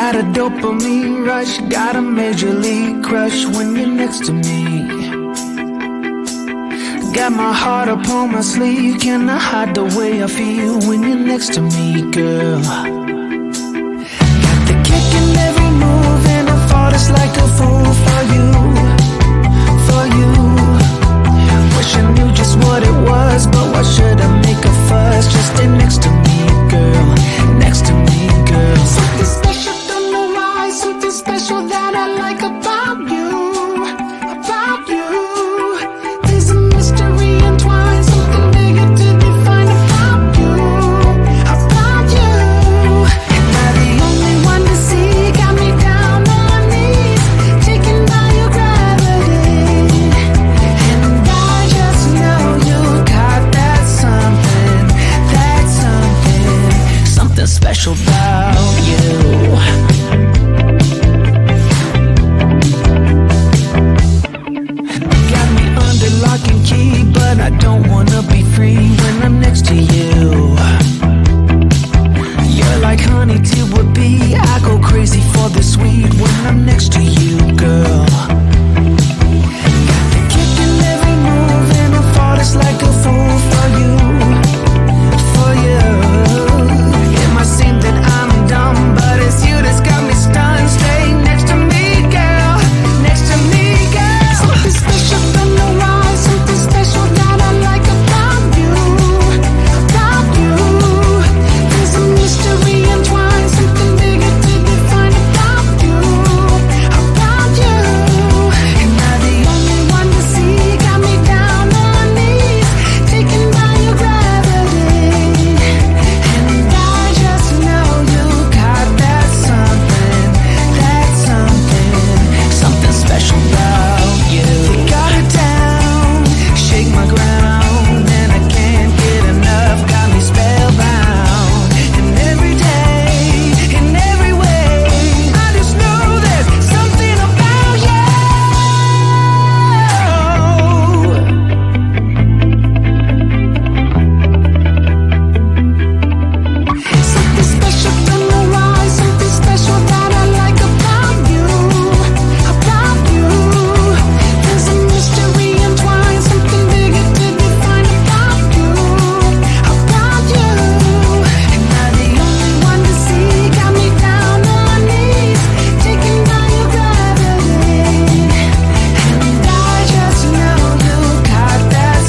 Got a dopamine rush, got a major league crush when you're next to me. Got my heart upon my sleeve, can I hide the way I feel when you're next to me, girl? Got the kick in every move and I fall just like a fool for you, for you. Wish I knew just what it was, but why should I make a fuss? Just stay next to me, girl, next to me, girl. Something special, don't know why, something special that I like about you, about you. There's a mystery entwined, something bigger to define about you, about you. Am I the only one to see? Got me down on my knees, taken by your gravity. And I just know you got that something, something special about you. Got me under lock and key, but I don't wanna be free when I'm next to you. You're like honey to a bee, I go crazy for the sweet when I'm next to you, girl. Got the kick in every move and I fall just like a fool for you, for you. It might seem that I'm dumb, but it's you that's got me stunned. Stay next to me, girl, next to me, girl. Something special, don't know why, something special that I like about you, about you. There's a mystery entwined, something bigger to define about you, about you. Am I the only one to see? Got me down on my knees, taken by your gravity. And I just know you got that something, something special about you. You got it down, shake my ground, and I can't get enough, got me spellbound. And every day, in every way, I just know there's something about you. Something special, don't know why, something special that I like about you, about you. There's a mystery entwined, something bigger to define about you, about you. Am I the only one to see? Got me down on my knees, taken by your gravity. And I just know you got that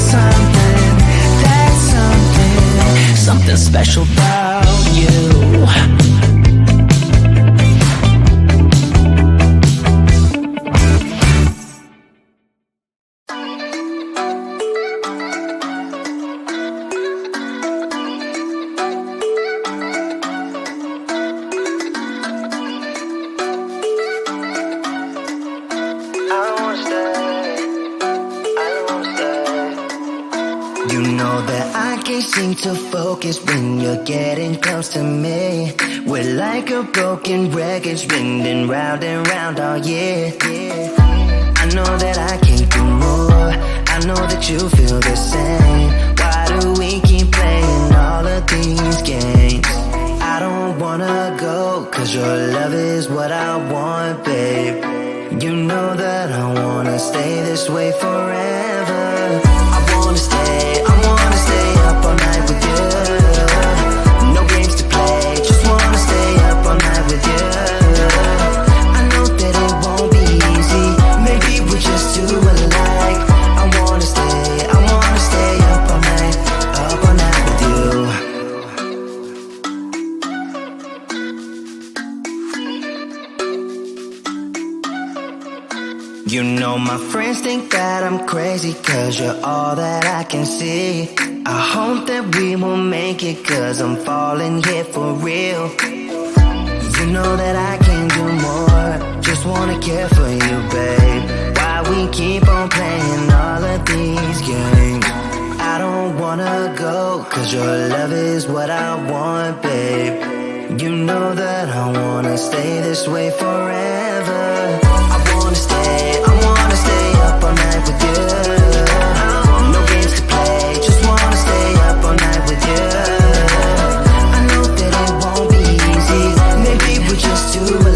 something special about you. You know that I can't seem to focus when you're getting close to me. We're like a broken record spinning round and round all year. I know that I can't do more, I know that you feel the same. Why do we keep playing all of these games? I don't wanna go, cause your love is what I want, babe. You know that I wanna stay this way forever. I wanna stay up all night with you. No games to play, just wanna stay up all night with you. I know that it won't be easy, maybe we're just too alike. I wanna stay up all night with you. You know my friends think that I'm crazy, cause you're all that I can see. I hope that we will make it, cause I'm falling here for real. You know that I can do more, just wanna care for you, babe. Why we keep on playing all of these games? I don't wanna go, cause your love is what I want, babe. You know that I wanna stay this way forever. I wanna stay up all night with you. No games to play, just wanna stay up all night with you. I know that it won't be easy, maybe we're just too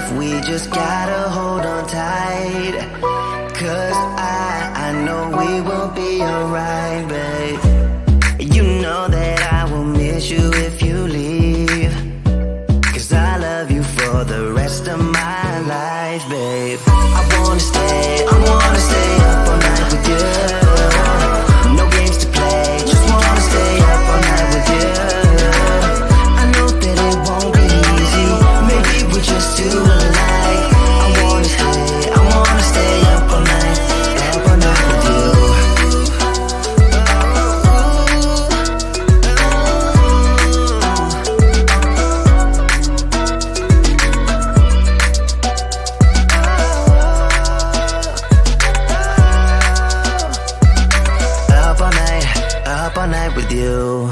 enough, we just gotta hold on tight. Cause I know we will be alright, babe. You know that I will miss you if you leave. Cause I love you for the rest of my life, babe. I wanna stay up all night with you. No games to play, just wanna stay up all night with you. I know that it won't be easy, maybe we're just too alike. I wanna stay up all night with you. Up all night with you.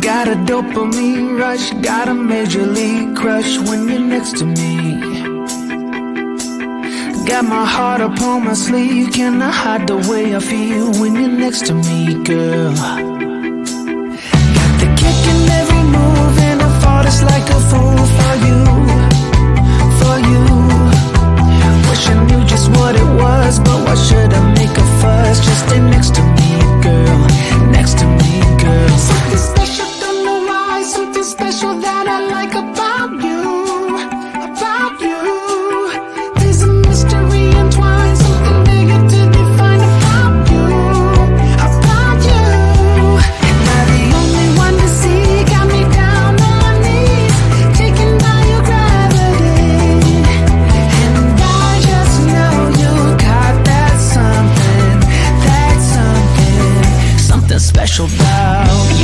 Got a dopamine rush, got a major league crush when you're next to me. Got my heart upon my sleeve, cannot hide the way I feel when you're next to me, girl. Got the kick in every move and I fought it's like a fool for you, for you. Wish I knew just what it was, but why should I make a fuss? Just stay next to me, girl, next to me, girl. Something special, don't know why, something special that I like about you, about you. There's a mystery entwined, something bigger to define about you, about you. Am I the only one to see? Got me down on my knees, taken by your gravity. And I just know you got that something special about you.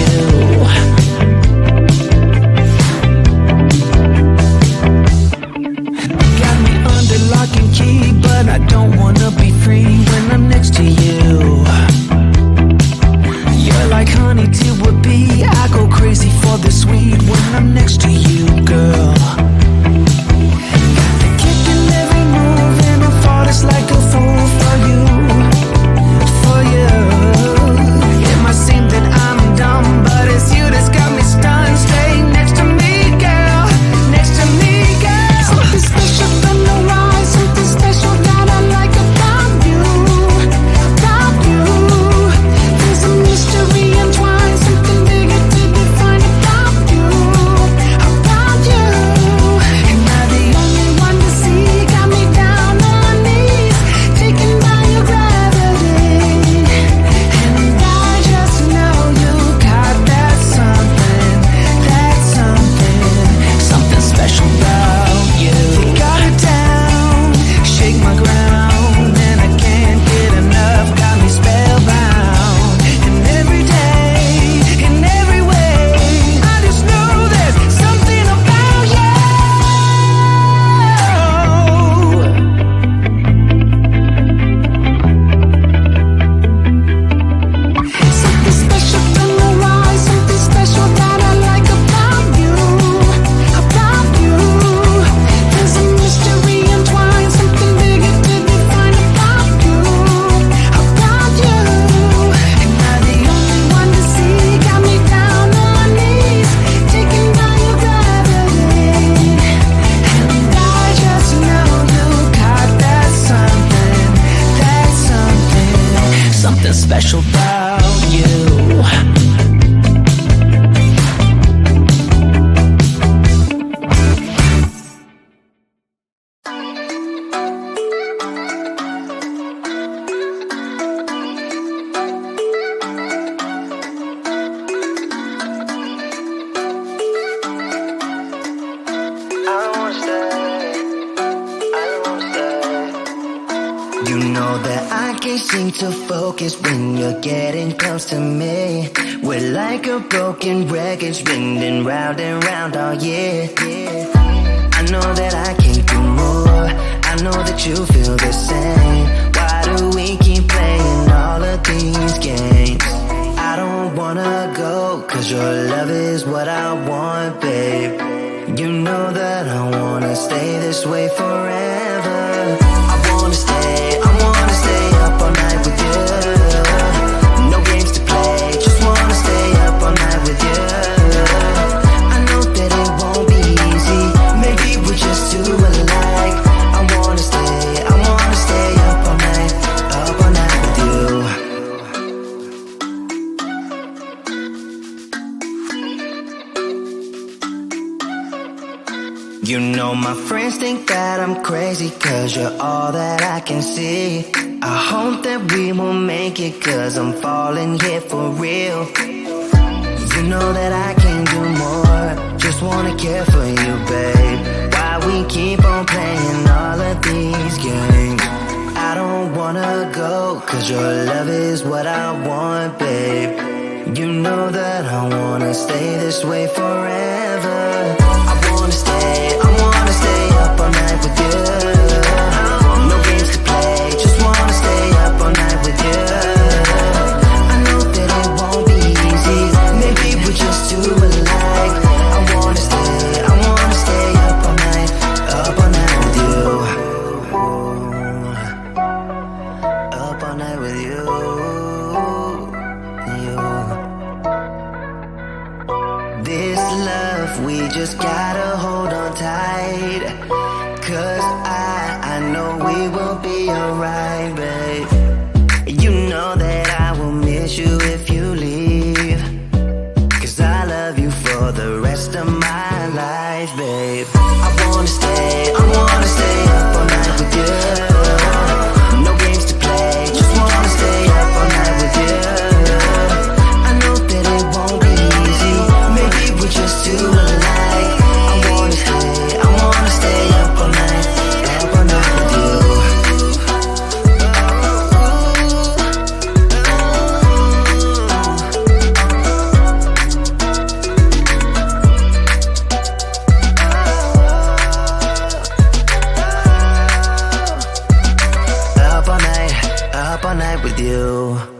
something special about you. You know that I can't seem to focus when you're getting close to me. We're like a broken record spinning round and round all year. I know that I can't do more. I know that you feel the same. Why do we keep playing all of these games? I don't wanna go, cause your love is what I want, babe. You know that I wanna stay this way forever. I wanna stay up all night with you. No games to play, just wanna stay up all night with you. I know that it won't be easy, maybe we're just too alike. I wanna stay up all night with you. You know my friends think that I'm crazy, cause you're all that I can see. I hope that we will make it, cause I'm falling here for real. You know that I can't do more, just wanna care for you, babe. Why we keep on playing all of these games? I don't wanna go, cause your love is what I want, babe. You know that I wanna stay this way forever. I wanna stay up all night with you. No games to play, just wanna stay up all night with you. I know that it won't be easy, maybe we're just too alike. I wanna stay up all night with you. Up all night with you. This love, we just gotta hold on tight. Cause I know we will be alright, babe. You know that I will miss you if you leave. Cause I love you for the rest of my life, babe. I wanna stay up all night with you. No games to play, just wanna stay up all night with you. I know that it won't be easy, maybe we're just too alike. I wanna stay up all night with you. Up all night with you.